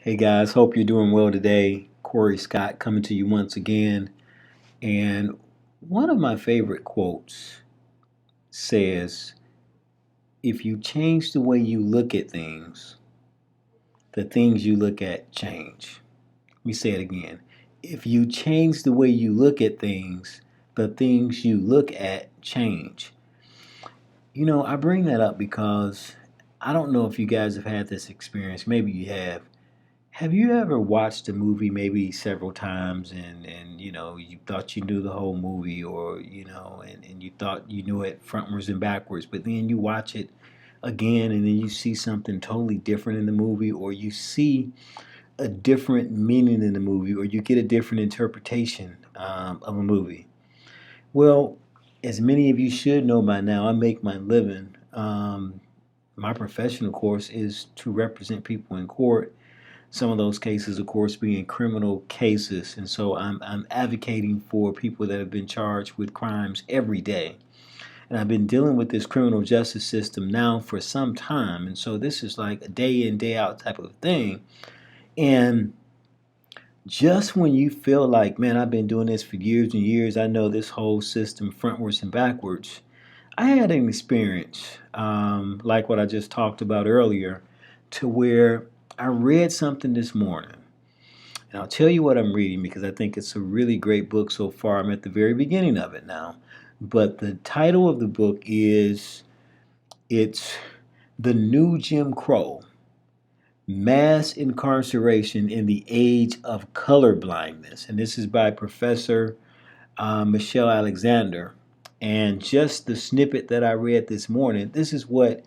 Hey guys, hope you're doing well today. Corey Scott coming to you once again. And one of my favorite quotes says, if you change the way you look at things, the things you look at change. Let me say it again. If you change the way you look at things, the things you look at change. I bring that up because I don't know if you guys have had this experience. Maybe you have. Have you ever watched a movie maybe several times and you thought you knew the whole movie or and you thought you knew it frontwards and backwards, but then you watch it again and then you see something totally different in the movie, or you see a different meaning in the movie, or you get a different interpretation of a movie? Well, as many of you should know by now, I make my living. My profession, of course, is to represent people in court. Some of those cases, of course, being criminal cases. And so I'm advocating for people that have been charged with crimes every day. And I've been dealing with this criminal justice system now for some time. And so this is like a day in, day out type of thing. And just when you feel like, man, I've been doing this for years and years, I know this whole system frontwards and backwards, I had an experience like what I just talked about earlier, to where I read something this morning. And I'll tell you what I'm reading because I think it's a really great book so far. I'm at the very beginning of it now. But the title of the book it's The New Jim Crow: Mass Incarceration in the Age of Colorblindness. And this is by Professor Michelle Alexander. And just the snippet that I read this morning, this is what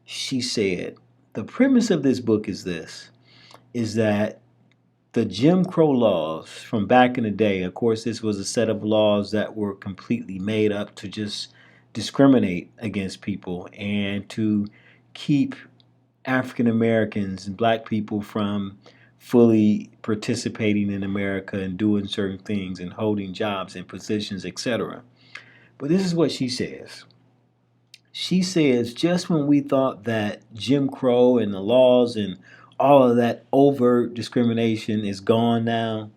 she said. The premise of this book is that the Jim Crow laws from back in the day, of course, this was a set of laws that were completely made up to just discriminate against people and to keep African Americans and black people from fully participating in America and doing certain things and holding jobs and positions, etc. But this is what she says. She says, just when we thought that Jim Crow and the laws and all of that overt discrimination is gone now,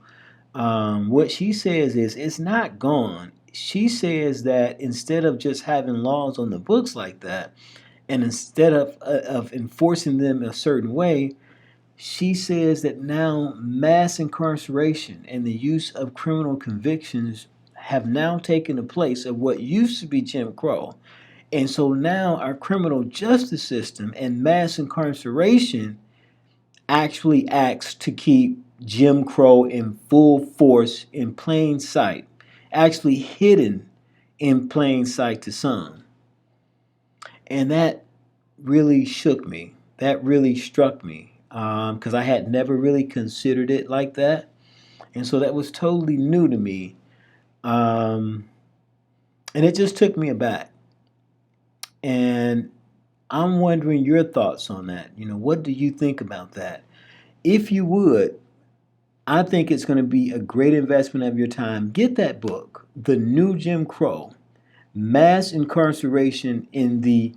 what she says is it's not gone. She says that instead of just having laws on the books like that, and instead of enforcing them a certain way, she says that now mass incarceration and the use of criminal convictions have now taken the place of what used to be Jim Crow. And so now our criminal justice system and mass incarceration actually acts to keep Jim Crow in full force, in plain sight, actually hidden in plain sight to some. And that really shook me. That really struck me because I had never really considered it like that. And so that was totally new to me. And it just took me aback. And I'm wondering your thoughts on that. What do you think about that? If you would, I think it's going to be a great investment of your time. Get that book, The New Jim Crow: Mass Incarceration in the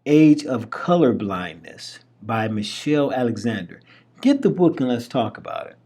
Age of Colorblindness by Michelle Alexander. Get the book and let's talk about it.